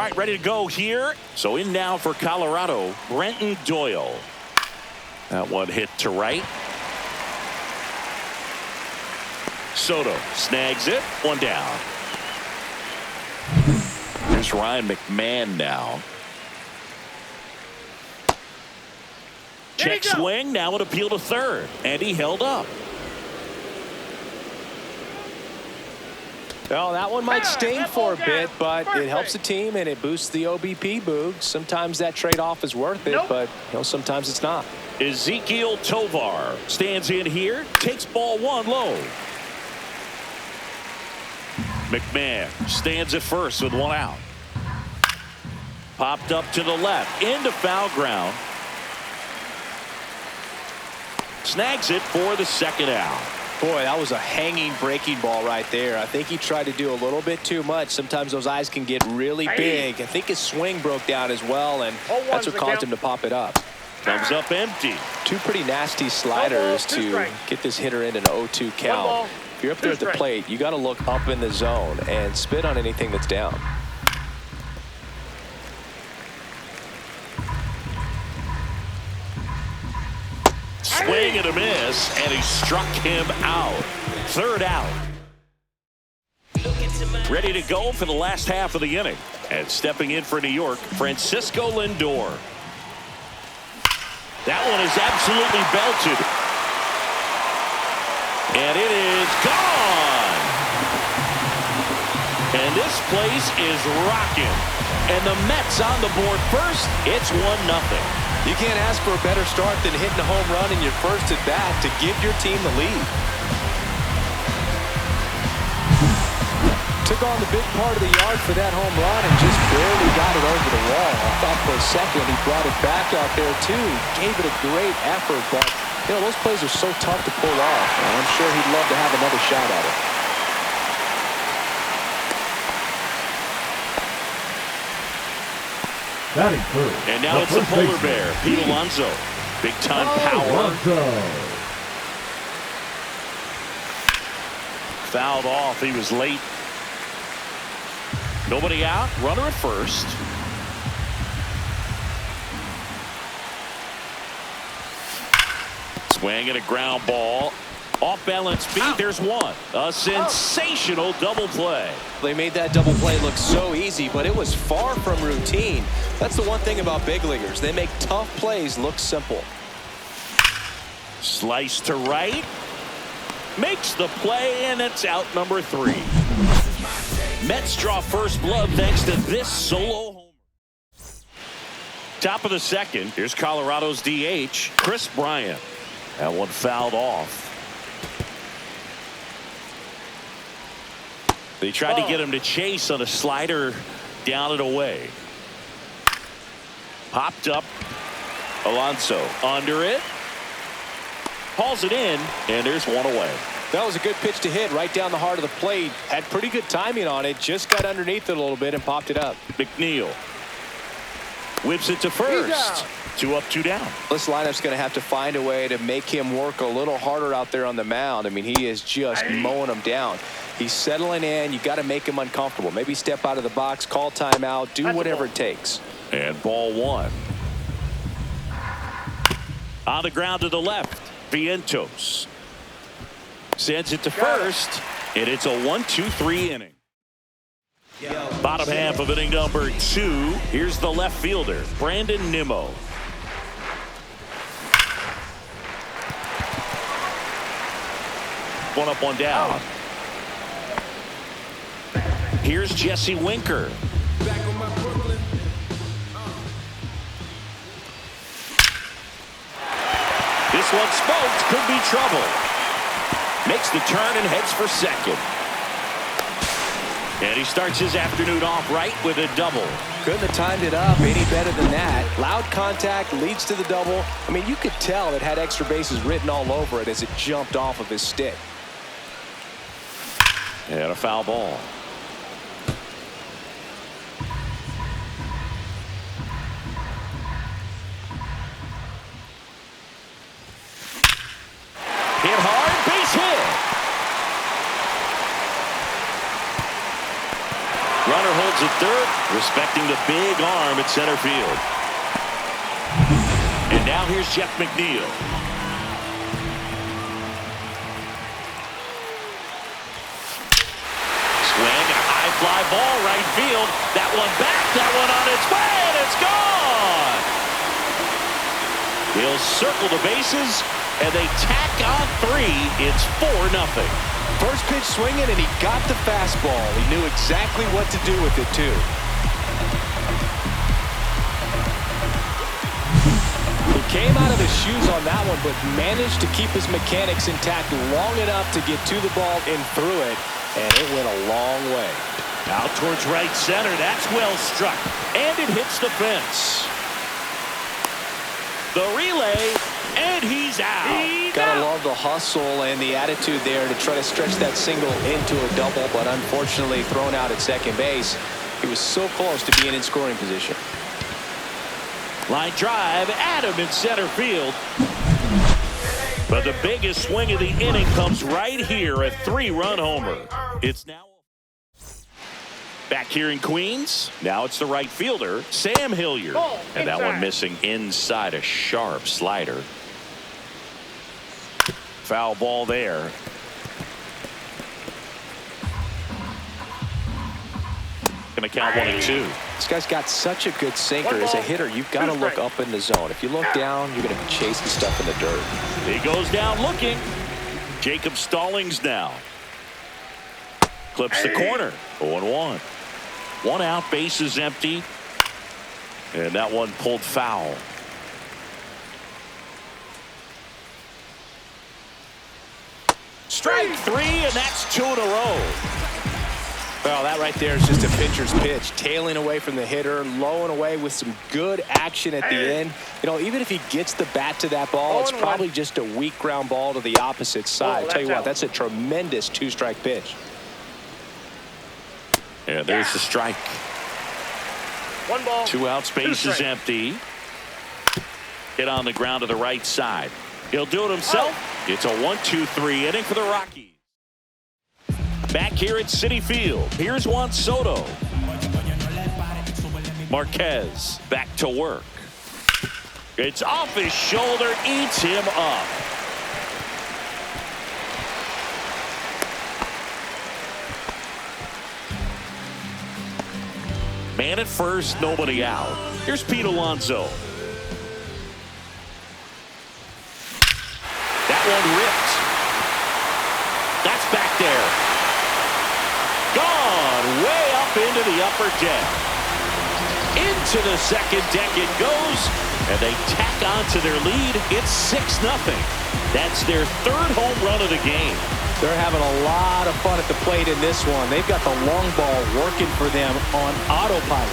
right, ready to go here. So in now for Colorado, Brenton Doyle. That one hit to right. Soto snags it. One down. Here's Ryan McMahon now. Check swing. Now an appeal to third. And he held up. Well, that one might sting for a bit, but it helps the team and it boosts the OBP boog. Sometimes that trade-off is worth it, but sometimes it's not. Ezekiel Tovar stands in here, takes ball one low. McMahon stands at first with one out. Popped up to the left, into foul ground. Snags it for the second out. Boy, that was a hanging breaking ball right there. I think he tried to do a little bit too much. Sometimes those eyes can get really big. I think his swing broke down as well, and that's what caused him to pop it up. Comes up empty. Two pretty nasty sliders to get this hitter in an 0-2 count. If you're up there at the plate, you got to look up in the zone and spit on anything that's down. Swing and a miss, and he struck him out. Third out. Ready to go for the last half of the inning. And stepping in for New York, Francisco Lindor. That one is absolutely belted. And it is gone. And this place is rocking. And the Mets on the board first. It's 1-0. You can't ask for a better start than hitting a home run in your first at bat to give your team the lead. Took on the big part of the yard for that home run and just barely got it over the wall. I thought for a second he brought it back out there too. Gave it a great effort, but those plays are so tough to pull off. And I'm sure he'd love to have another shot at it. And now it's the polar bear, Pete Alonso. Big time power. Fouled off. He was late. Nobody out. Runner at first. Swing and a ground ball. Off balance feet. There's one. A sensational double play. They made that double play look so easy, but it was far from routine. That's the one thing about big leaguers. They make tough plays look simple. Slice to right. Makes the play, and it's out number 3. Mets draw first blood thanks to this solo homer. Top of the second. Here's Colorado's DH, Chris Bryant. That one fouled off. They tried to get him to chase on a slider down and away. Popped up. Alonso under it. Hauls it in, and there's one away. That was a good pitch to hit right down the heart of the plate. Had pretty good timing on it. Just got underneath it a little bit and popped it up. McNeil whips it to first. 2 up, 2 down. This lineup's going to have to find a way to make him work a little harder out there on the mound. I mean, he is just mowing them down. He's settling in. You got to make him uncomfortable. Maybe step out of the box, call timeout, do whatever it takes. And ball 1. On the ground to the left, Vientos sends it to first, and it's a 1-2-3 inning. Bottom half of inning number 2. Here's the left fielder, Brandon Nimmo. One up, one down. Here's Jesse Winker. This one smoked, could be trouble. Makes the turn and heads for second. And he starts his afternoon off right with a double. Couldn't have timed it up any better than that. Loud contact leads to the double. I mean, you could tell it had extra bases written all over it as it jumped off of his stick. And a foul ball. Hit hard, base hit. Runner holds at third, respecting the big arm at center field. And now here's Jeff McNeil. Swing and a high fly ball right field. That one back, that one on its way, and it's gone. He'll circle the bases, and they tack on 3. It's 4-0. First pitch swinging, and he got the fastball. He knew exactly what to do with it, too. He came out of his shoes on that one, but managed to keep his mechanics intact long enough to get to the ball and through it, and it went a long way. Out towards right center. That's well struck, and it hits the fence. The relay, and he's out. Gotta love the hustle and the attitude there to try to stretch that single into a double, but unfortunately thrown out at second base. He was so close to being in scoring position. Line drive, Adam in center field. But the biggest swing of the inning comes right here, a 3-run homer. It's now back here in Queens. Now it's the right fielder, Sam Hilliard. And that one missing inside a sharp slider. Foul ball there. Going to count 1-2. This guy's got such a good sinker. As a hitter, you've got to look up in the zone. If you look down, you're going to be chasing stuff in the dirt. He goes down looking. Jacob Stallings now. Clips the corner. 0-1. 1 out, bases empty. And that one pulled foul. Strike 3, and that's 2 in a row. Well, that right there is just a pitcher's pitch. Tailing away from the hitter, low and away with some good action at the end. You know, even if he gets the bat to that ball, it's probably just a weak ground ball to the opposite side. Tell you what, that's a tremendous 2-strike pitch. Yeah, there's the strike. 1 ball. 2 outs, base is empty. Hit on the ground to the right side. He'll do it himself. It's a 1-2-3 inning for the Rockies. Back here at Citi Field, here's Juan Soto. Marquez back to work. It's off his shoulder, eats him up. Man at first, nobody out. Here's Pete Alonso. That one ripped. That's back there. Gone way up into the upper deck. Into the second deck it goes, and they tack on to their lead. It's 6-0. That's their 3rd home run of the game. They're having a lot of fun at the plate in this one. They've got the long ball working for them on autopilot.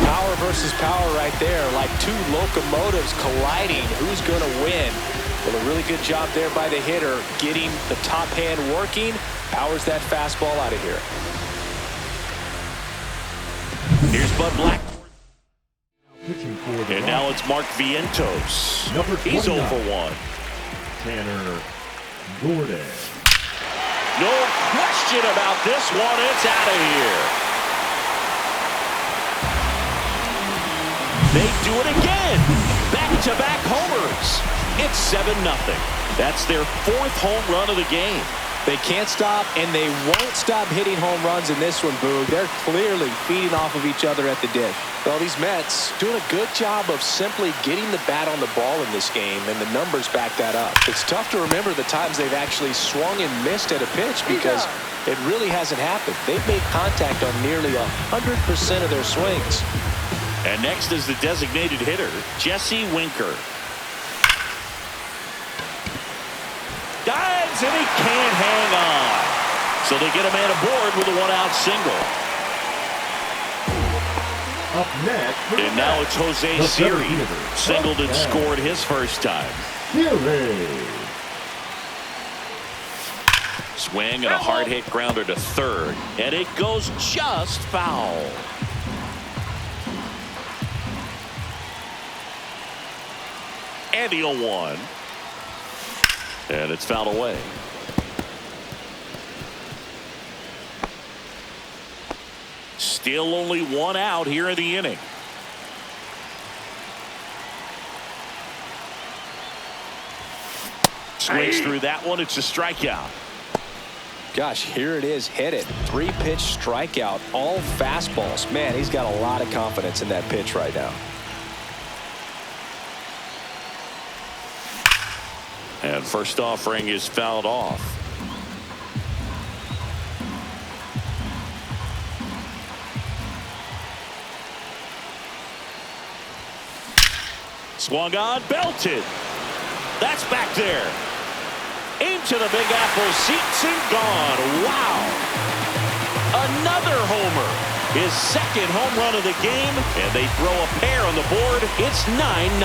Power versus power right there, like 2 locomotives colliding. Who's going to win? Well, a really good job there by the hitter, getting the top hand working. Powers that fastball out of here. Here's Bud Black. And now it's Mark Vientos. He's 0 for 1. Tanner Gordon. No question about this one. It's out of here. They do it again. Back-to-back homers. It's 7-0. That's their 4th home run of the game. They can't stop, and they won't stop hitting home runs in this one, Boog. They're clearly feeding off of each other at the dish. Well, these Mets doing a good job of simply getting the bat on the ball in this game, and the numbers back that up. It's tough to remember the times they've actually swung and missed at a pitch because it really hasn't happened. They've made contact on nearly 100% of their swings. And next is the designated hitter, Jesse Winker. Dives, and he can't hang on. So they get a man aboard with a 1-out single. Up next. And now it's Jose Siri. Singled and scored his first time. Siri. Swing and a hard hit grounder to third. And it goes just foul. And the 0-1. And it's fouled away. Still only one out here in the inning. Swings through that one. It's a strikeout. Gosh, here it is, hit it. 3-pitch strikeout, all fastballs. Man, he's got a lot of confidence in that pitch right now. And first offering is fouled off. Swung on, belted. That's back there. Into the Big Apple, seats and gone. Wow. Another homer. His second home run of the game, and they throw a pair on the board. It's 9-0.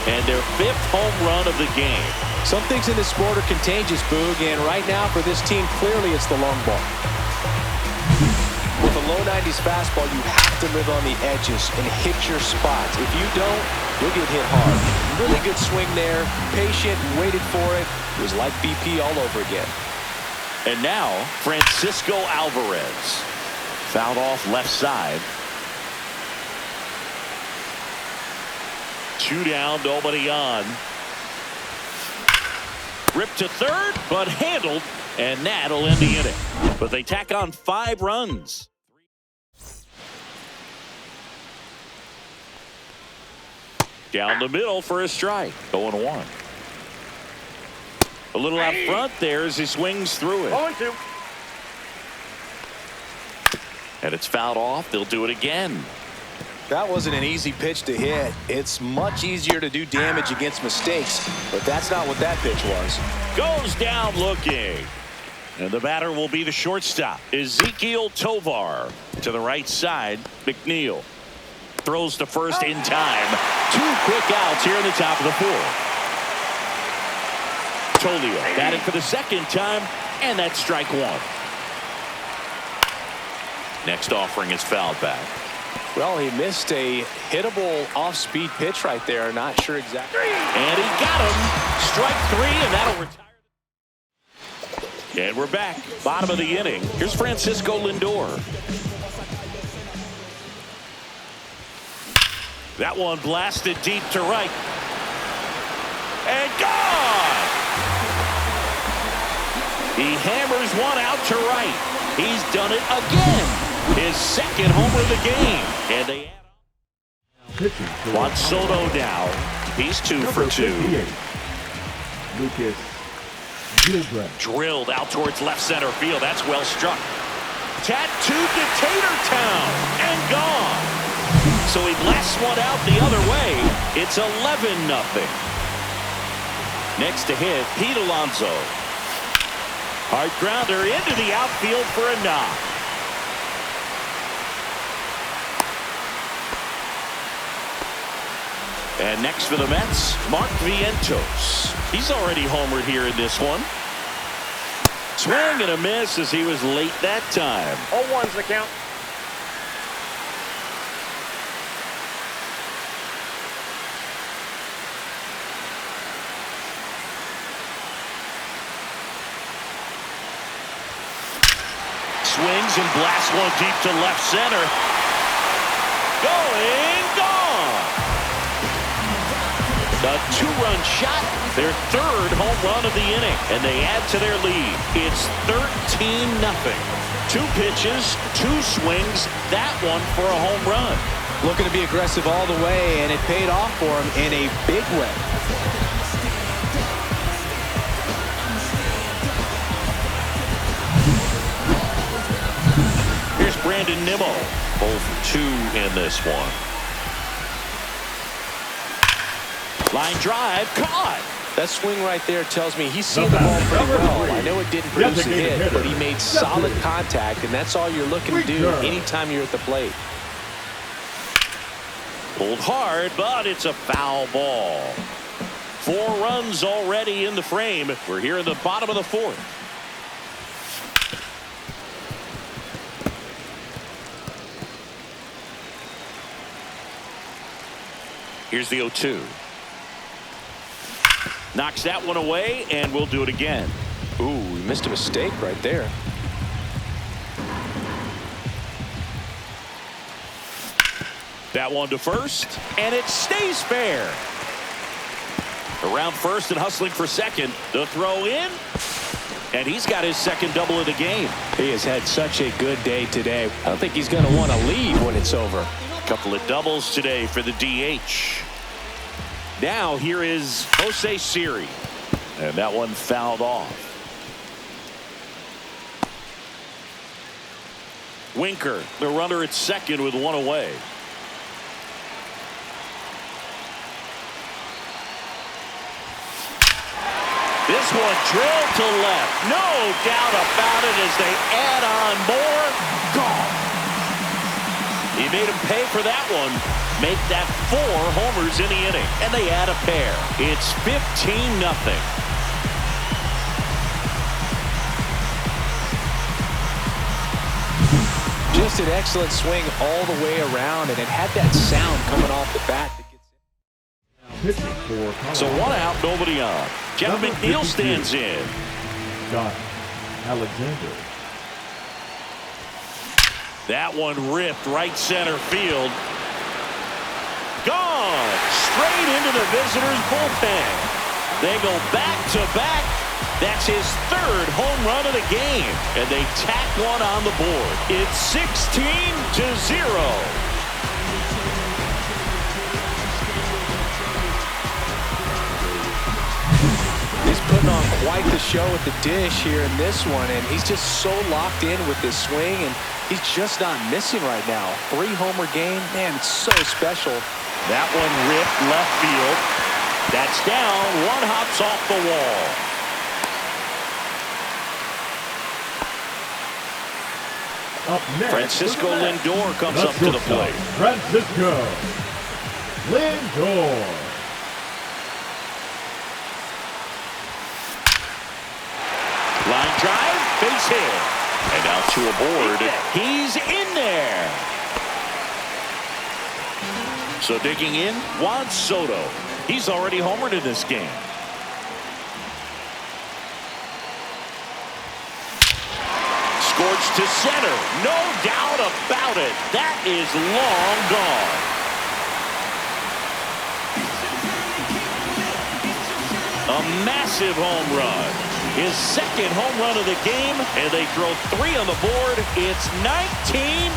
And their 5th home run of the game. Some things in this sport are contagious, Boog, and right now for this team, clearly it's the long ball. With a low 90s fastball, you have to live on the edges and hit your spots. If you don't, you'll get hit hard. Really good swing there, patient, waited for it. It was like BP all over again. And now, Francisco Alvarez. Fouled off left side. 2 down, nobody on. Ripped to third, but handled, and that'll end the inning. But they tack on 5 runs. Down the middle for a strike. 0-1. A little out front there as he swings through it. 0-2. And it's fouled off. They'll do it again. That wasn't an easy pitch to hit. It's much easier to do damage against mistakes, but that's not what that pitch was. Goes down looking. And the batter will be the shortstop, Ezekiel Tovar. To the right side, McNeil. Throws to first in time. 2 quick outs here in the top of the 4th. Tolio batting for the 2nd time, and that's strike 1. Next offering is fouled back. Well, he missed a hittable off-speed pitch right there. Not sure exactly. And he got him. Strike 3, and that'll retire. And we're back. Bottom of the inning. Here's Francisco Lindor. That one blasted deep to right. And gone! He hammers one out to right. He's done it again. His 2nd homer of the game. And they add on. Juan Soto now. He's 2 for 2. Lucas Gilbert. Drilled out towards left center field. That's well struck. Tattooed to Tatertown. And gone. So he blasts one out the other way. It's 11-0. Next to hit, Pete Alonso. Hard grounder into the outfield for a knock. And next for the Mets, Mark Vientos. He's already homered here in this one. Swing and a miss as he was late that time. 0-1's the count. Swings and blasts one deep to left center. Going, gone. A 2-run shot, their 3rd home run of the inning, and they add to their lead. It's 13-0. 2 pitches, 2 swings, that one for a home run. Looking to be aggressive all the way, and it paid off for him in a big way. Here's Brandon Nimmo, 0 for 2 in this one. Line drive, caught. That swing right there tells me he's seen the ball pretty well. I know it didn't produce a hit, but he made solid contact, and that's all you're looking to do anytime you're at the plate. Pulled hard, but it's a foul ball. 4 runs already in the frame. We're here in the bottom of the 4th. Here's the 0-2. Knocks that one away, and we'll do it again. Ooh, we missed a mistake right there. That one to first, and it stays fair. Around first and hustling for second. The throw in, and he's got his second double of the game. He has had such a good day today. I don't think he's going to want to leave when it's over. Couple of doubles today for the DH. Now here is Jose Siri, and that one fouled off. Winker, the runner at second with one away. This one drilled to left. No doubt about it as they add on more. Gone. He made him pay for that one. Make that 4 homers in the inning. And they add a pair. It's 15-0. Just an excellent swing all the way around, and it had that sound coming off the bat. So 1 out, nobody on. Jeff McNeil stands in. Scott Alexander. That one ripped right center field. Gone. Straight into the visitors' bullpen. They go back to back. That's his 3rd home run of the game. And they tack one on the board. It's 16-0. He's putting on quite the show at the dish here in this one, and he's just so locked in with this swing, and he's just not missing right now. 3-homer game, man, it's so special. That one ripped left field. That's down. One hops off the wall. Up next, Francisco Lindor comes up to the plate. Francisco Lindor. Line drive, base hit. And now 2 aboard. He's in there. So digging in, Juan Soto. He's already homered in this game. Scorched to center. No doubt about it. That is long gone. A massive home run. His 2nd home run of the game, and they throw 3 on the board. It's 19-0.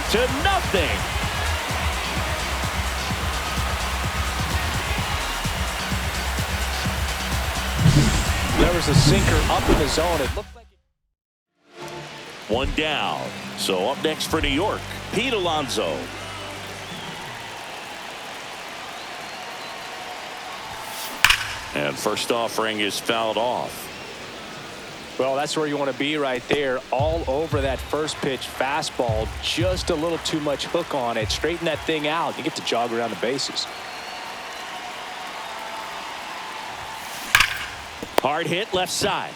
There was a sinker up in the zone. It looked like it. 1 down. So up next for New York, Pete Alonso. And first offering is fouled off. Well, that's where you want to be right there. All over that first pitch fastball. Just a little too much hook on it. Straighten that thing out. You get to jog around the bases. Hard hit left side.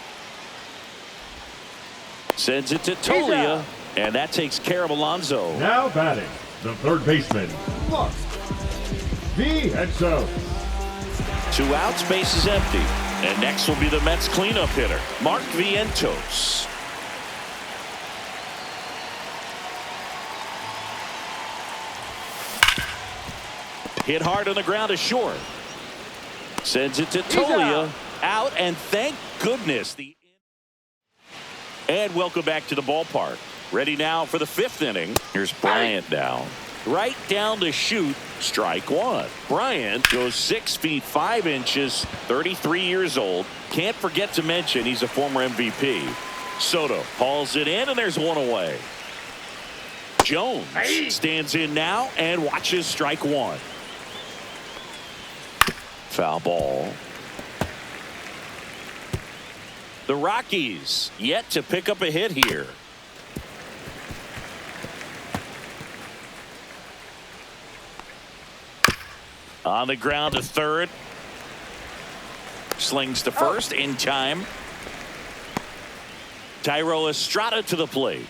Sends it to Tolia, and that takes care of Alonso. Now batting, the 3rd baseman, Mark Vientos. 2 outs, base is empty. And next will be the Mets cleanup hitter, Mark Vientos. Hit hard on the ground to short. Sends it to Tolia. Out, and thank goodness. And welcome back to the ballpark. Ready now for the 5th inning. Here's Bryant down. Right down to shoot. Strike 1. Bryant goes 6 feet 5 inches, 33 years old. Can't forget to mention he's a former MVP. Soto hauls it in, and there's 1 away. Jones stands in now and watches strike 1. Foul ball. The Rockies yet to pick up a hit here. On the ground to third. Slings to first in time. Thairo Estrada to the plate.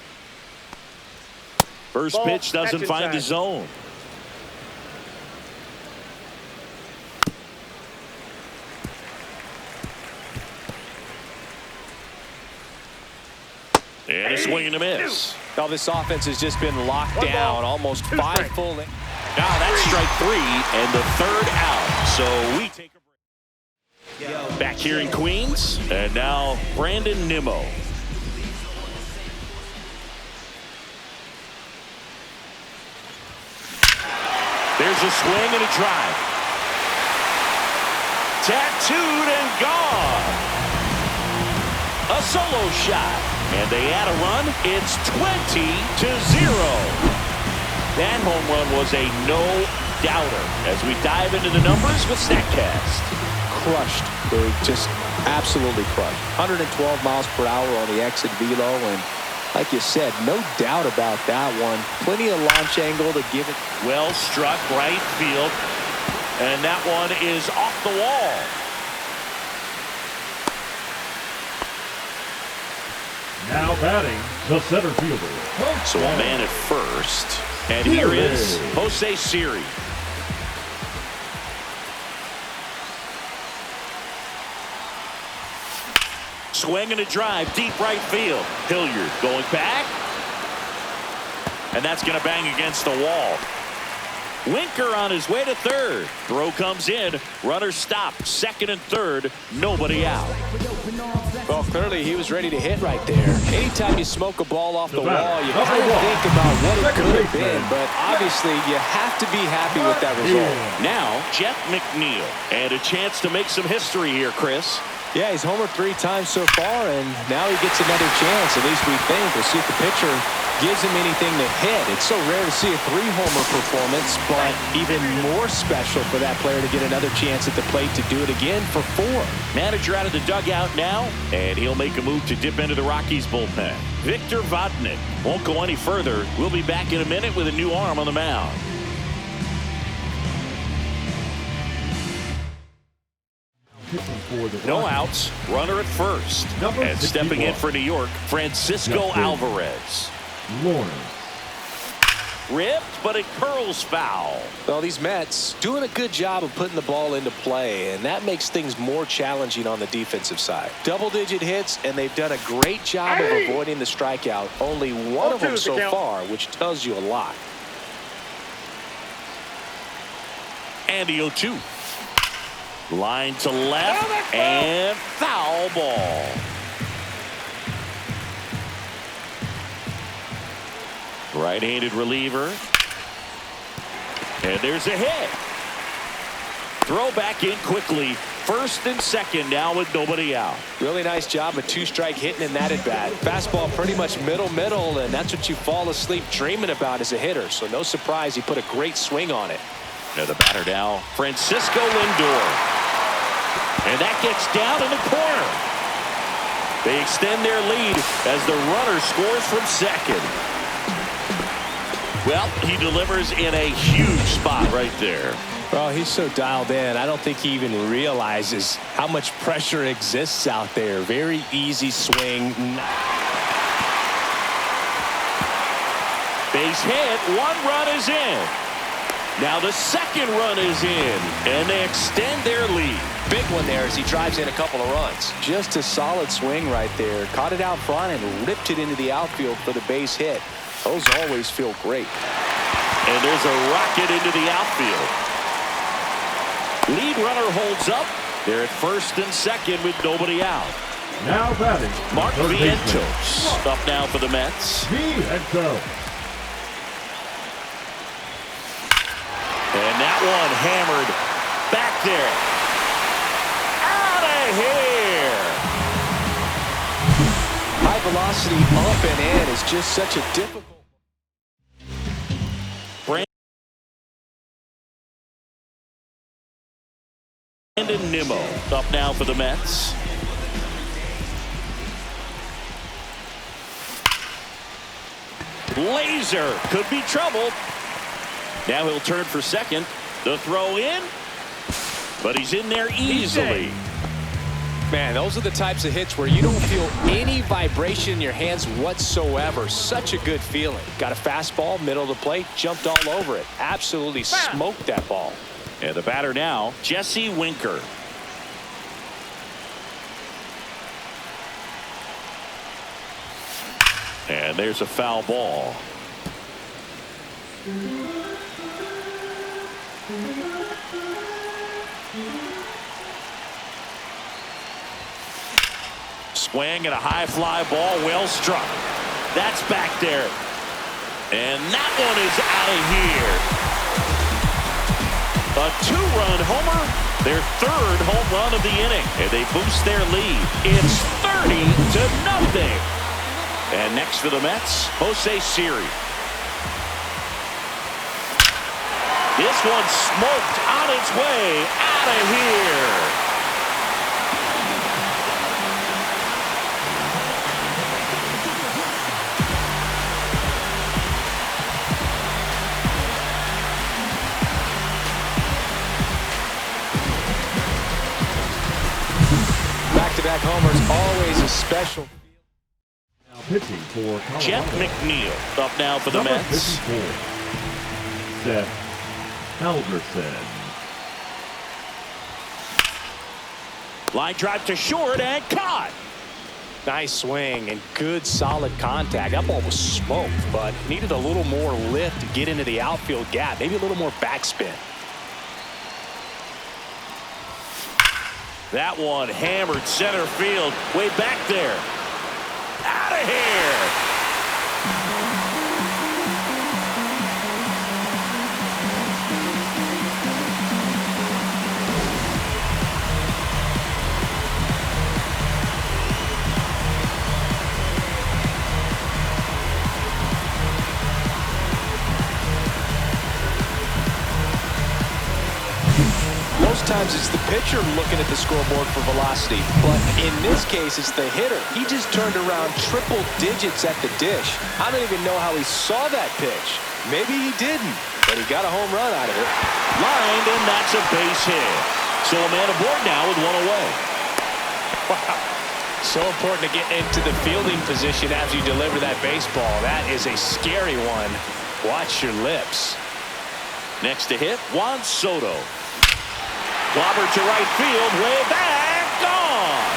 First pitch doesn't find the zone. And a swing and a miss. Now this offense has just been locked One down. ball, Almost two 5 strikes. full. Now that's strike 3 and the 3rd out. So we take a break. Back here in Queens. And now Brandon Nimmo. There's a swing and a drive. Tattooed and gone. A solo shot. And they add a run. It's 20-0. That home run was a no-doubter. As we dive into the numbers with StatCast. Crushed. They just absolutely crushed. 112 miles per hour on the exit velo, and like you said, no doubt about that one. Plenty of launch angle to give it. Well struck right field. And that one is off the wall. Now batting, the center fielder. So a man at first. And here is Jose Siri. Swing and a drive, deep right field. Hilliard going back. And that's going to bang against the wall. Winker on his way to third. Throw comes in. Runner stopped. Second and third. Nobody out. Well, clearly he was ready to hit right there. Anytime you smoke a ball off the wall, you Number kind of one. think about what it Second could have baseman. been. But obviously, you have to be happy with that result. Now, Jeff McNeil. And a chance to make some history here, Chris. Yeah, he's homered 3 times so far, and now he gets another chance. At least we think. We'll see if the pitcher gives him anything to hit. It's so rare to see a 3-homer performance, but even more special for that player to get another chance at the plate to do it again for 4. Manager out of the dugout now, and he'll make a move to dip into the Rockies bullpen. Victor Vodnik won't go any further. We'll be back in a minute with a new arm on the mound. No outs, runner at first. Number And stepping in 61. for New York, Francisco Justin. Alvarez. Lawrence. Ripped, but it curls foul. Well, these Mets doing a good job of putting the ball into play, and that makes things more challenging on the defensive side. Double-digit hits, and they've done a great job of avoiding the strikeout. Only one of them so far, which tells you a lot. And the 0-2. Line to left, and foul ball. Right-handed reliever. And there's a hit. Throw back in quickly. First and second now with nobody out. Really nice job of 2-strike hitting in that at-bat. Fastball pretty much middle, and that's what you fall asleep dreaming about as a hitter. So no surprise he put a great swing on it. Now the batter now, Francisco Lindor. And that gets down in the corner. They extend their lead as the runner scores from second. Well, he delivers in a huge spot right there. Well, he's so dialed in, I don't think he even realizes how much pressure exists out there. Very easy swing. Base hit, 1 run is in. Now the second run is in, and they extend their lead. Big one there as he drives in a couple of runs. Just a solid swing right there. Caught it out front and ripped it into the outfield for the base hit. Those always feel great. And there's a rocket into the outfield. Lead runner holds up. They're at first and second with nobody out. Now batting, Mark third baseman. Vientos up now for the Mets. Vientos. And that one hammered back there. Out of here. High velocity up and in is just such a difficult. Brandon Nimmo up now for the Mets. Laser could be trouble. Now he'll turn for second. The throw in, but he's in there easily. Man, those are the types of hits where you don't feel any vibration in your hands whatsoever. Such a good feeling. Got a fastball, middle of the plate, jumped all over it. Absolutely smoked that ball. And the batter now, Jesse Winker. And there's a foul ball. Swing and a high fly ball, well struck. That's back there. And that one is out of here. A two-run homer, their third home run of the inning. And they boost their lead. It's 30-0. And next for the Mets, Jose Siri. This one smoked on its way out of here. Back-to-back homers, always a special. Now pitching for Colorado. Jeff McNeil up now for the Number Mets. 54, Seth Halverson. Line drive to short and caught. Nice swing and good solid contact. That ball was smoked, but needed a little more lift to get into the outfield gap. Maybe a little more backspin. That one hammered center field way back there. Out of here. Most times it's the pitcher looking at the scoreboard for velocity, but in this case it's the hitter. He just turned around triple digits at the dish. I don't even know how he saw that pitch. Maybe he didn't, but he got a home run out of it. Lined, and that's a base hit. So a man aboard now with one away. Wow. So important to get into the fielding position as you deliver that baseball. That is a scary one. Watch your lips. Next to hit, Juan Soto. Clobber to right field, way back, gone.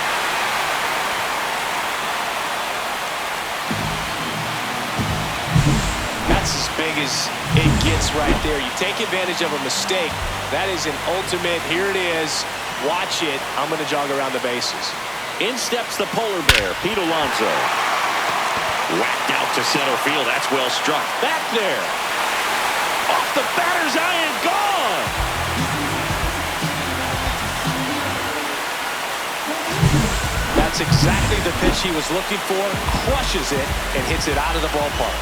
That's as big as it gets right there. You take advantage of a mistake. That is an ultimate, here it is, watch it, I'm going to jog around the bases. In steps the polar bear, Pete Alonso. Whacked out to center field, that's well struck. Back there. Off the batter's eye and gone. That's exactly the pitch he was looking for, crushes it, and hits it out of the ballpark.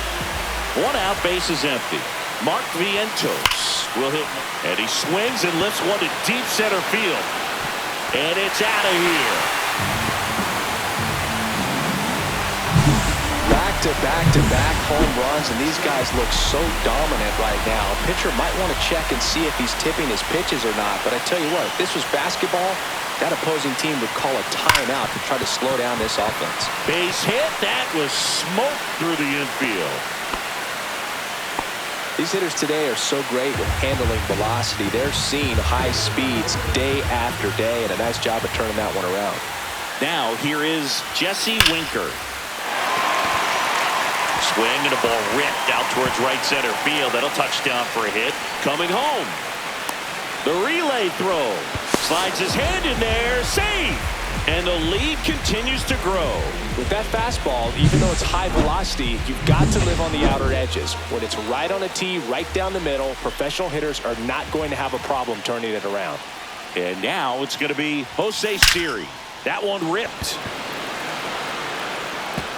One out, bases empty. Mark Vientos will hit, and he swings and lifts one to deep center field. And it's out of here. Back-to-back home runs, and these guys look so dominant right now. A pitcher might want to check and see if he's tipping his pitches or not, but I tell you what, if this was basketball, that opposing team would call a timeout to try to slow down this offense. Base hit, that was smoked through the infield. These hitters today are so great with handling velocity. They're seeing high speeds day after day, and a nice job of turning that one around. Now here is Jesse Winker. Swing and a ball ripped out towards right center field. That'll touchdown for a hit. Coming home. The relay throw. Slides his hand in there. Save. And the lead continues to grow. With that fastball, even though it's high velocity, you've got to live on the outer edges. When it's right on a tee, right down the middle, professional hitters are not going to have a problem turning it around. And now it's going to be Jose Siri. That one ripped.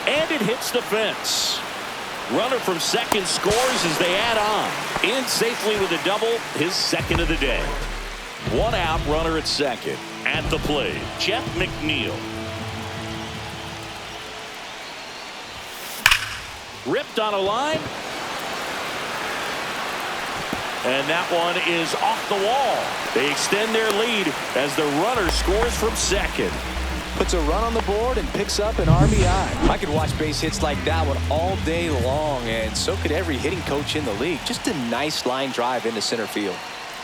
And it hits the fence. Runner from second scores as they add on. In safely with a double, his second of the day. One out, runner at second. At the plate, Jeff McNeil. Ripped on a line. And that one is off the wall. They extend their lead as the runner scores from second. Puts a run on the board and picks up an RBI. I could watch base hits like that one all day long, and so could every hitting coach in the league. Just a nice line drive into center field.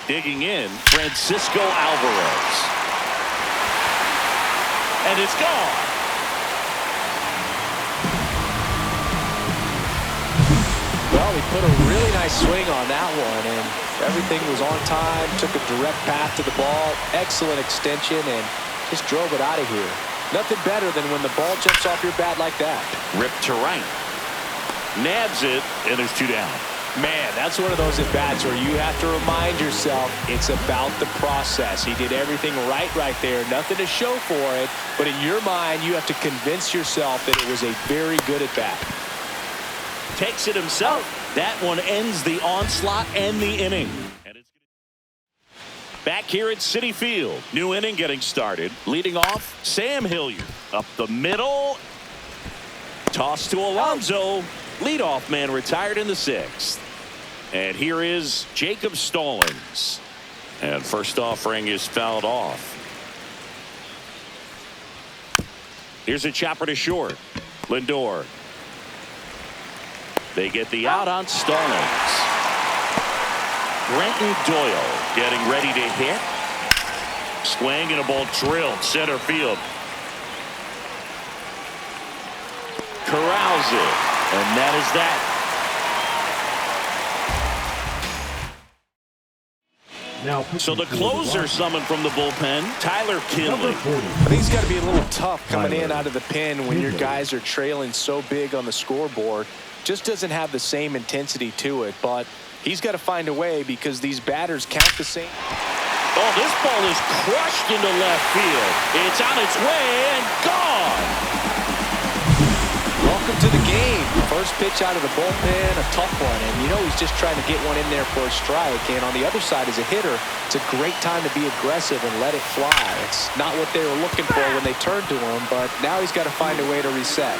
Digging in, Francisco Alvarez. And it's gone. put a really nice swing on that one, and everything was on time, took a direct path to the ball, excellent extension, and just drove it out of here. Nothing better than when the ball jumps off your bat like that. Ripped to right. Nabs it, and there's 2 down. Man, that's one of those at-bats where you have to remind yourself it's about the process. He did everything right there. Nothing to show for it, but in your mind, you have to convince yourself that it was a very good at-bat. Takes it himself. That one ends the onslaught and the inning. And it's back here at Citi Field. New inning getting started. Leading off, Sam Hilliard. Up the middle. Toss to Alonso. Leadoff man retired in the 6th. And here is Jacob Stallings. And first offering is fouled off. Here's a chopper to short. Lindor. They get the out on Stallings. Brenton Doyle getting ready to hit. Swing and a ball drilled center field. Corrals it. And that is that. Now, so the closer summoned from the bullpen, Tyler Kinley. I think it's got to be a little tough coming in out of the pen when your guys are trailing so big on the scoreboard. Just doesn't have the same intensity to it, but he's got to find a way because these batters count the same. Oh, this ball is crushed into left field. It's on its way and gone. Welcome to the game. First pitch out of the bullpen, a tough one, and you know he's just trying to get one in there for a strike. And on the other side, as a hitter, it's a great time to be aggressive and let it fly. It's not what they were looking for when they turned to him, but now he's got to find a way to reset.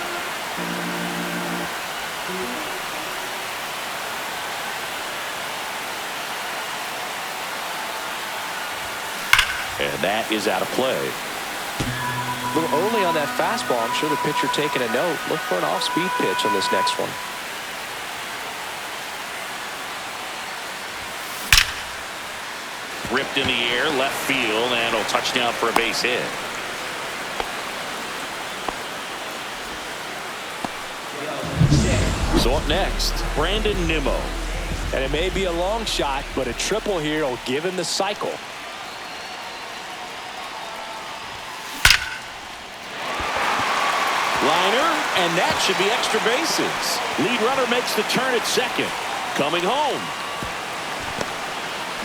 And that is out of play. A little early on that fastball. I'm sure the pitcher taking a note. Look for an off-speed pitch on this next one. Ripped in the air, left field, and a touchdown for a base hit. So up next, Brandon Nimmo. And it may be a long shot, but a triple here will give him the cycle. Liner, and that should be extra bases. Lead runner makes the turn at second. Coming home.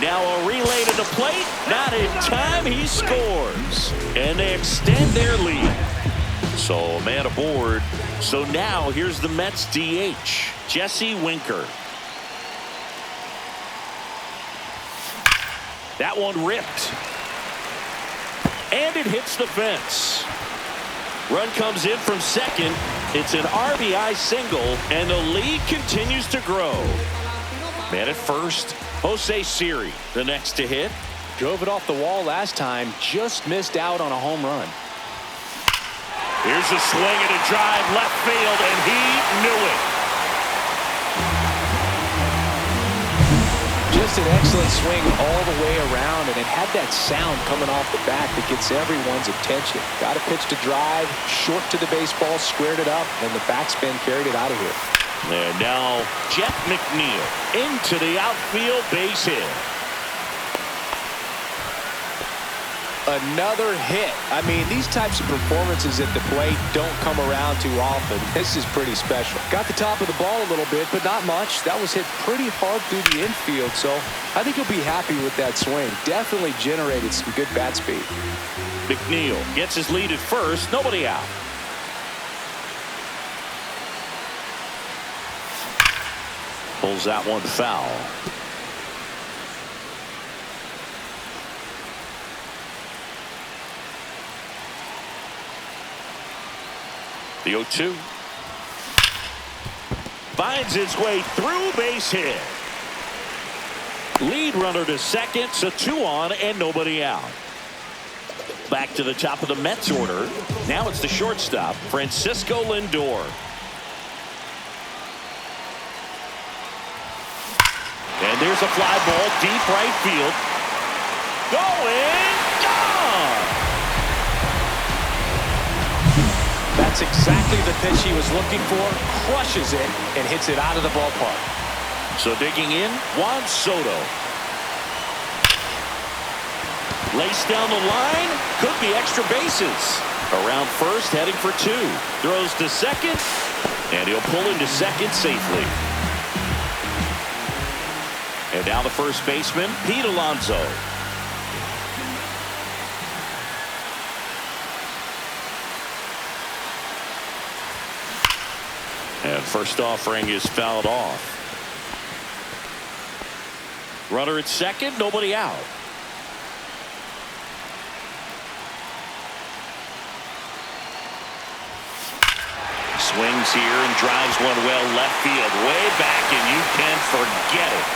Now a relay to the plate. Not in time. He scores. And they extend their lead. So a man aboard. So now here's the Mets DH, Jesse Winker. That one ripped. And it hits the fence. Run comes in from second. It's an RBI single, and the lead continues to grow. Man at first, Jose Siri, the next to hit. Drove it off the wall last time, just missed out on a home run. Here's a swing and a drive left field, and he knew it. Just an excellent swing all the way around, and it had that sound coming off the bat that gets everyone's attention. Got a pitch to drive, short to the baseball, squared it up, and the backspin carried it out of here. And now Jeff McNeil into the outfield, base hit. Another hit. I mean, these types of performances at the plate don't come around too often. This is pretty special. Got the top of the ball a little bit, but not much. That was hit pretty hard through the infield, so I think he'll be happy with that swing. Definitely generated some good bat speed. McNeil gets his lead at first. Nobody out. Pulls that one foul. The 0-2. Finds his way through, base hit. Lead runner to second, so 2 on and nobody out. Back to the top of the Mets order. Now it's the shortstop, Francisco Lindor. And there's a fly ball deep right field. Going, gone! That's exactly the pitch he was looking for. Crushes it and hits it out of the ballpark. So digging in, Juan Soto. Laced down the line, could be extra bases. Around first, heading for two. Throws to second, and he'll pull into second safely. And now the first baseman, Pete Alonso. And first offering is fouled off. Runner at second, nobody out. Swings here and drives one well left field, way back, and you can forget it.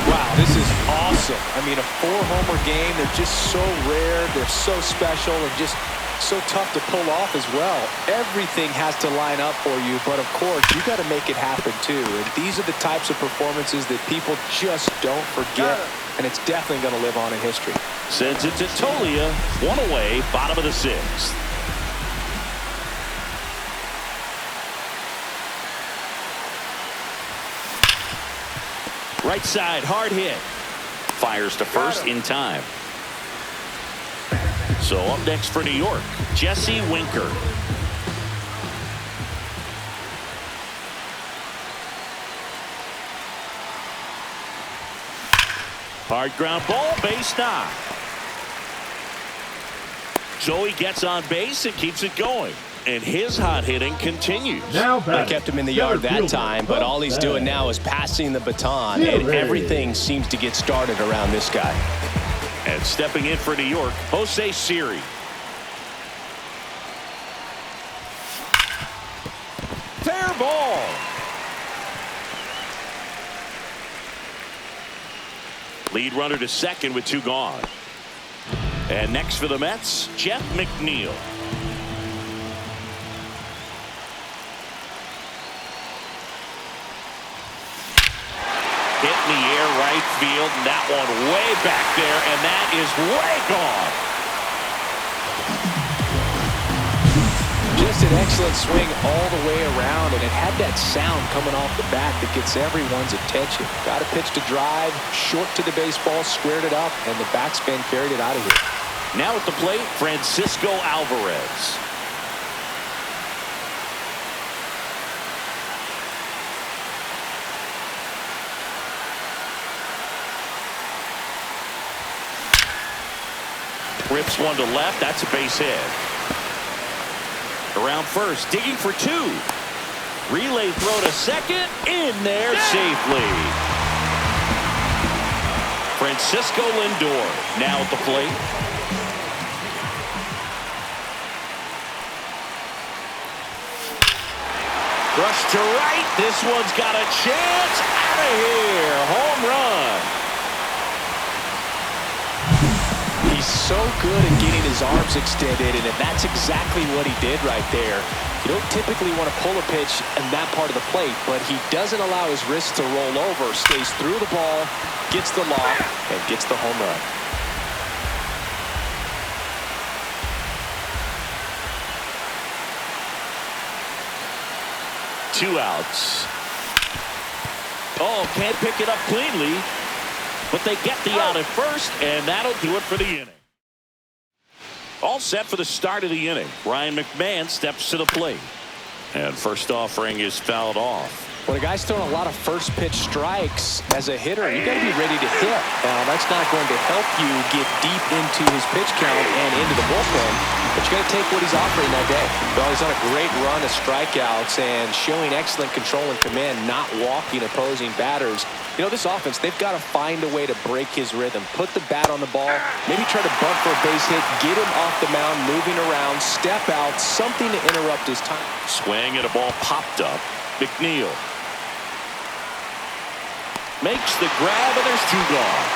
Wow, this is awesome. I mean, a 4-homer game. They're just so rare. They're so special and just so tough to pull off as well. Everything has to line up for you, but of course, you got to make it happen too. And these are the types of performances that people just don't forget, and it's definitely going to live on in history. Sends it to Tolia, one away, bottom of the sixth. Right side, hard hit. Fires to first in time. So up next for New York, Jesse Winker. Hard ground ball, base knock. Joey gets on base and keeps it going. And his hot hitting continues. Now They kept him in the yard that time, but all he's doing now is passing the baton, and everything seems to get started around this guy. And stepping in for New York, Jose Siri. Fair ball. Lead runner to second with two gone. And next for the Mets, Jeff McNeil. Hit in the air, right field, and that one way back there, and that is way gone. Just an excellent swing all the way around, and it had that sound coming off the bat that gets everyone's attention. Got a pitch to drive, short to the baseball, squared it up, and the backspin carried it out of here. Now at the plate, Francisco Alvarez. Rips one to left. That's a base hit. Around first, digging for two. Relay throw to second. In there safely. Francisco Lindor now at the plate. Rush to right. This one's got a chance. Out of here. Home run. He's so good at getting his arms extended, and that's exactly what he did right there. You don't typically want to pull a pitch in that part of the plate, but he doesn't allow his wrist to roll over, stays through the ball, gets the lob, and gets the home run. Two outs. Oh, can't pick it up cleanly. But they get the out at first, and that'll do it for the inning. All set for the start of the inning. Ryan McMahon steps to the plate. And first offering is fouled off. When a guy's throwing a lot of first pitch strikes as a hitter, you got to be ready to hit. Now, that's not going to help you get deep into his pitch count and into the bullpen, but you got to take what he's offering that day. Well, he's on a great run of strikeouts and showing excellent control and command, not walking opposing batters. You know, this offense, they've got to find a way to break his rhythm, put the bat on the ball, maybe try to bunt for a base hit, get him off the mound, moving around, step out, something to interrupt his time. Swing and a ball popped up. McNeil makes the grab, and there's two gone.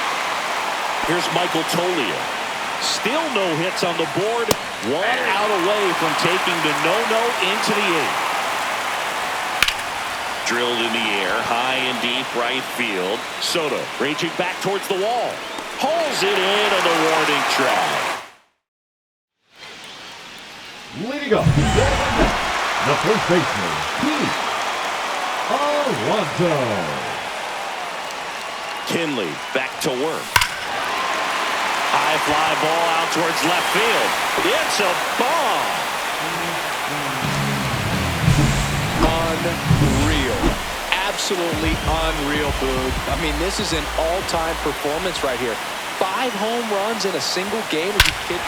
Here's Michael Tolia. Still no hits on the board. One out away from taking the no-no into the eighth. Drilled in the air, high and deep right field. Soto raging back towards the wall. Hauls it in on the warning track. Leading up, the first baseman, Pete Alonso. Kinley back to work. High fly ball out towards left field. It's a ball. Unreal. Absolutely unreal, Boog. I mean, this is an all-time performance right here. 5 home runs in a single game. Are you kidding?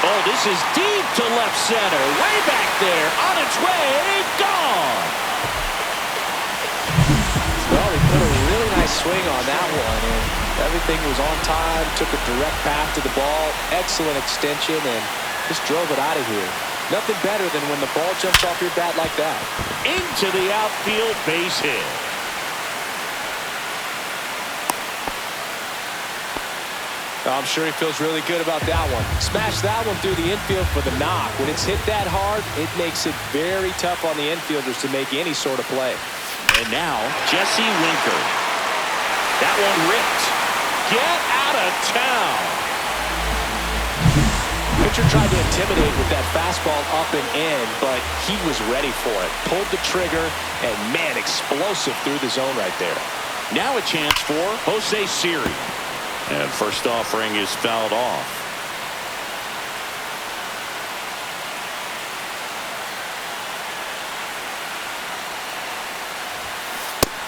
Oh, this is deep to left center. Way back there. On its way. Gone. Well, he put a really nice swing on that one, and everything was on time, took a direct path to the ball, excellent extension, and just drove it out of here. Nothing better than when the ball jumps off your bat like that. Into the outfield, base hit. I'm sure he feels really good about that one. Smashed that one through the infield for the knock. When it's hit that hard, it makes it very tough on the infielders to make any sort of play. And now, Jesse Winker. That one ripped. Get out of town. Pitcher tried to intimidate with that fastball up and in, but he was ready for it. Pulled the trigger, and man, explosive through the zone right there. Now a chance for Jose Siri. And first offering is fouled off.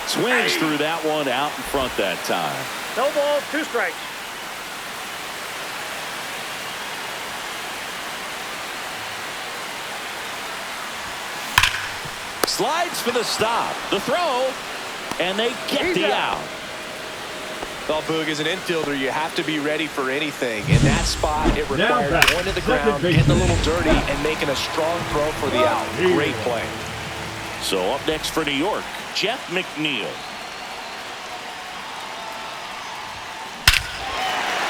Swings through that one out in front that time. No ball, 2 strikes. Slides for the stop. The throw. And they get the out. Well, Boog, as an infielder, you have to be ready for anything. In that spot, it required back. going to the Second ground, baseman. getting a little dirty, and making a strong throw for the out. Great play. So up next for New York, Jeff McNeil.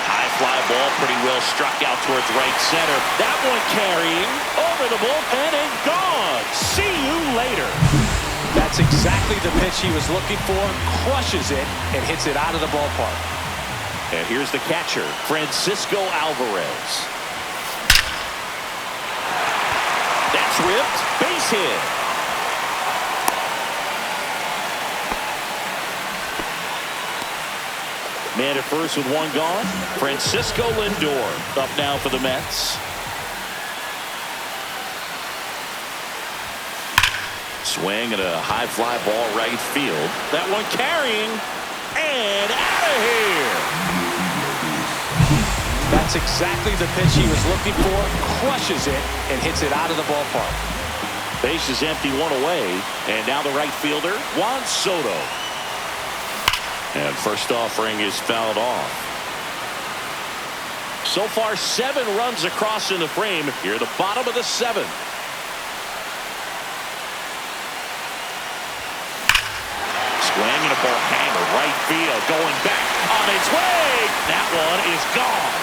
High fly ball pretty well struck out towards right center. That one carrying over the bullpen and gone. See you later. That's exactly the pitch he was looking for. Crushes it and hits it out of the ballpark. And here's the catcher, Francisco Alvarez. That's ripped. Base hit. Man at first with 1 gone. Francisco Lindor up now for the Mets. Swing and a high fly ball right field. That one carrying and out of here. That's exactly the pitch he was looking for. Crushes it and hits it out of the ballpark. Base is empty, 1 away. And now the right fielder, Juan Soto. And first offering is fouled off. So far, 7 runs across in the frame. Here, the bottom of the 7th. Swing and a ball hammer right field, going back on its way. That one is gone.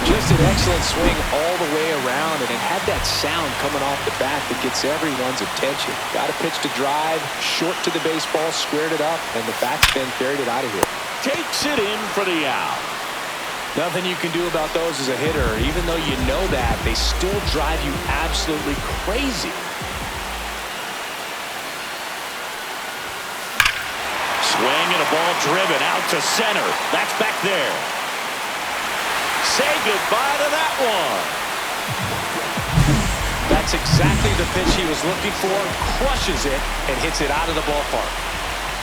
Just an excellent swing all the way around, and it had that sound coming off the bat that gets everyone's attention. Got a pitch to drive, short to the baseball, squared it up, and the backspin carried it out of here. Takes it in for the out. Nothing you can do about those as a hitter. Even though you know that, they still drive you absolutely crazy. Swing and a ball driven out to center. That's back there. Say goodbye to that one. That's exactly the pitch he was looking for. Crushes it and hits it out of the ballpark.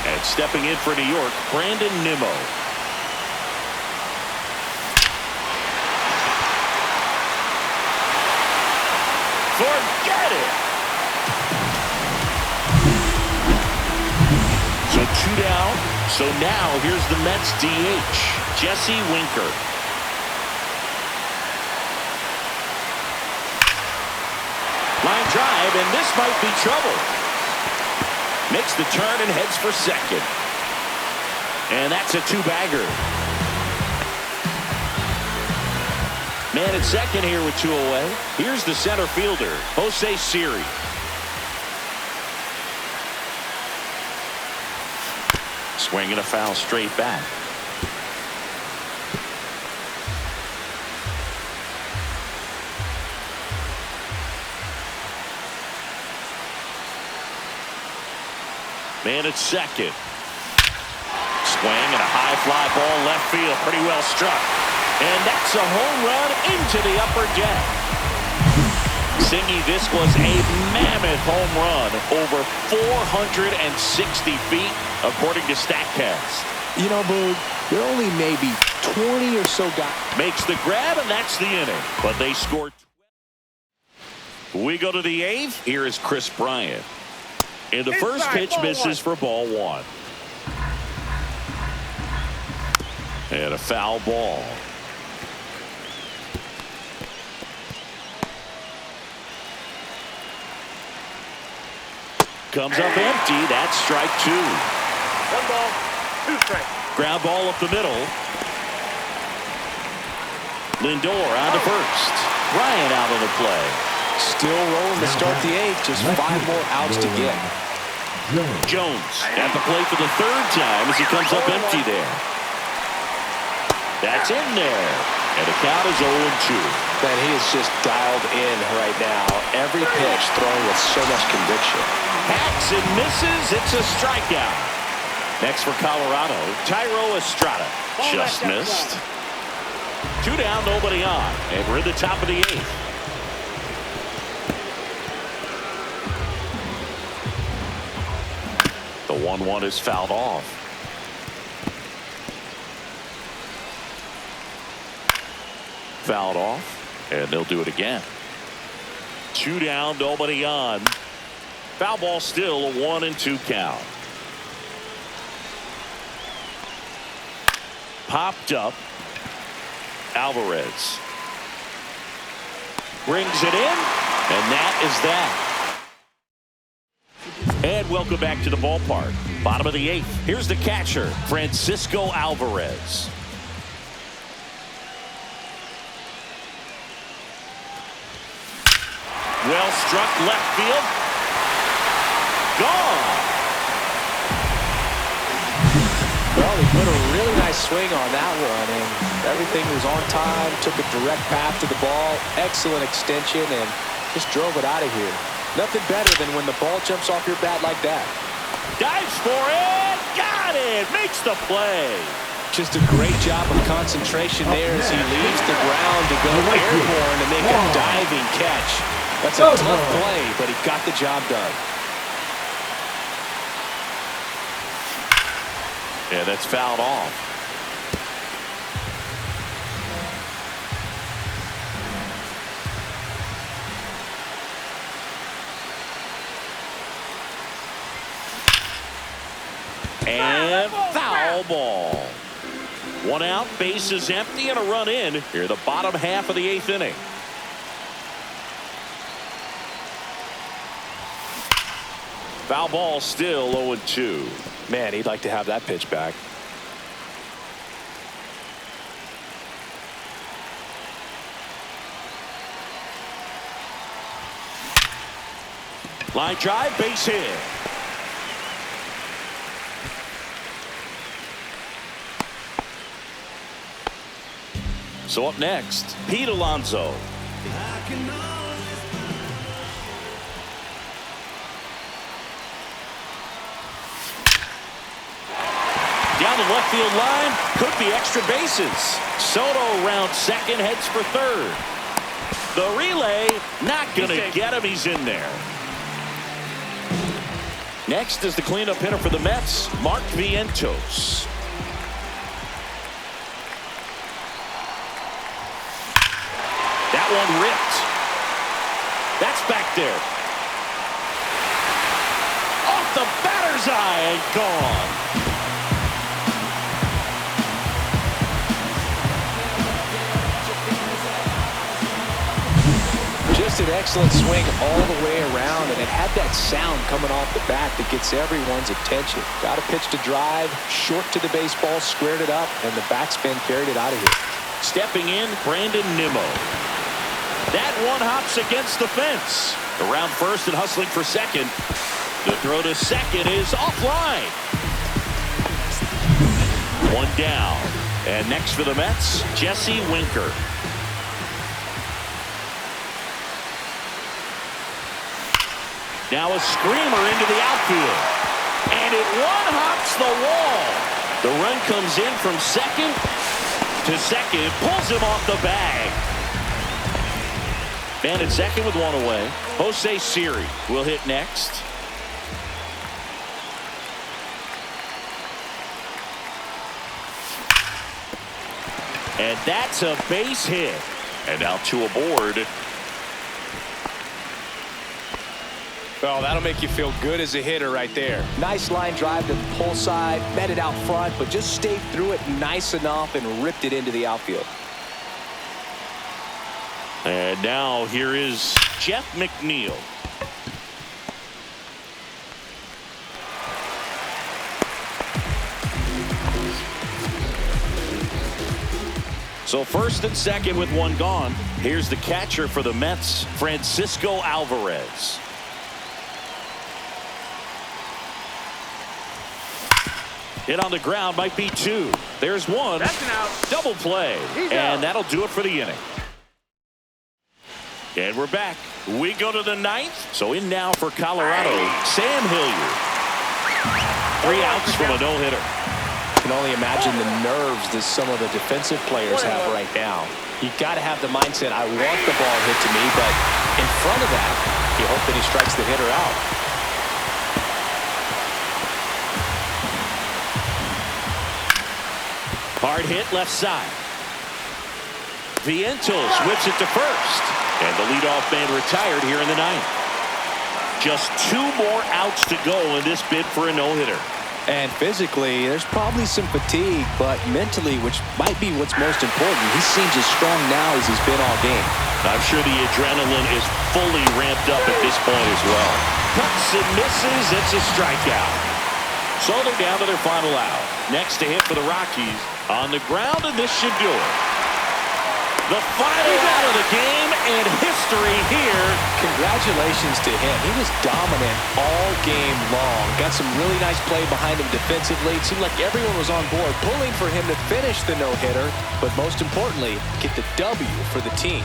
And stepping in for New York, Brandon Nimmo. Forget it. So 2 down. So now here's the Mets DH, Jesse Winker. Line drive, and this might be trouble. Makes the turn and heads for second. And that's a 2-bagger. Man at second here with 2 away. Here's the center fielder, Jose Siri. Swing and a foul straight back. Man at second. Swing and a high fly ball left field. Pretty well struck. And that's a home run into the upper deck. Singy, this was a mammoth home run. Over 460 feet, according to StatCast. You know, Boog, there are only maybe 20 or so guys. Makes the grab, and that's the inning. But they scored. We go to the eighth. Here is Chris Bryant. And the first pitch misses for ball one. And a foul ball. Comes up empty. That's strike two. 1 ball, 2 strikes. Ground ball up the middle. Lindor on to first. Bryant out of the play. Still rolling to start the eighth. Just 5 more outs to get. Jones at the plate for the third time as he comes up empty there. That's in there. And the count is 0-2. Man, he is just dialed in right now. Every pitch thrown with so much conviction. Hacks and misses. It's a strikeout. Next for Colorado, Tyro Estrada. Just missed. 2 down, nobody on. And we're in the top of the eighth. The 1-1 is fouled off. Fouled off, and they'll do it again. 2 down, nobody on. Foul ball still a 1-2 count. Popped up. Alvarez brings it in, and that is that. And welcome back to the ballpark. Bottom of the eighth. Here's the catcher, Francisco Alvarez. Well struck left field. Gone. Well, he put a really nice swing on that one, and everything was on time. Took a direct path to the ball. Excellent extension, and just drove it out of here. Nothing better than when the ball jumps off your bat like that. Dives for it. Got it. Makes the play. Just a great job of concentration there as he leaves the ground to go airborne to make a diving catch. That's a tough play, but he got the job done. Yeah, that's fouled off. And foul ball. 1 out, base is empty, and a run in. Here, the bottom half of the eighth inning. Foul ball still 0-2. Man, he'd like to have that pitch back. Line drive, base hit. So up next, Pete Alonso. Down the left field line, could be extra bases. Soto around second, heads for third. The relay, not going to get him. He's in there. Next is the cleanup hitter for the Mets, Mark Vientos. That one ripped. That's back there. Off the batter's eye and gone. Just an excellent swing all the way around, and it had that sound coming off the bat that gets everyone's attention. Got a pitch to drive, short to the baseball, squared it up, and the backspin carried it out of here. Stepping in, Brandon Nimmo. That one hops against the fence. Around first and hustling for second. The throw to second is offline. 1 down. And next for the Mets, Jesse Winker. Now a screamer into the outfield. and it one-hops the wall. The run comes in from second to second, pulls him off the bag. Man at second with one away. Jose Siri will hit next. And that's a base hit. And now two aboard. Well, that'll make you feel good as a hitter right there. Nice line drive to the pull side, met it out front, but just stayed through it nice enough and ripped it into the outfield. And now here is Jeff McNeil. So first and second with one gone. Here's the catcher for the Mets, Francisco Alvarez. Hit on the ground, might be two. There's one. That's an out. Double play. He's and out. that'll do it for the inning. And we're back. We go to the ninth. So in now for Colorado, Sam Hilliard. 3 outs from a no-hitter. You can only imagine the nerves that some of the defensive players have right now. You got to have the mindset, I want the ball hit to me, but in front of that, you hope that he strikes the hitter out. Hard hit left side. Vientos whips it to first. And the leadoff man retired here in the ninth. Just 2 more outs to go in this bid for a no-hitter. And physically, there's probably some fatigue, but mentally, which might be what's most important, he seems as strong now as he's been all game. I'm sure the adrenaline is fully ramped up at this point as well. Cuts and misses. It's a strikeout. So they're down to their final out. Next to hit for the Rockies. On the ground, and this should do it. The final out of the game, and history here. Congratulations to him. He was dominant all game long. Got some really nice play behind him defensively. It seemed like everyone was on board, pulling for him to finish the no-hitter, but most importantly, get the W for the team.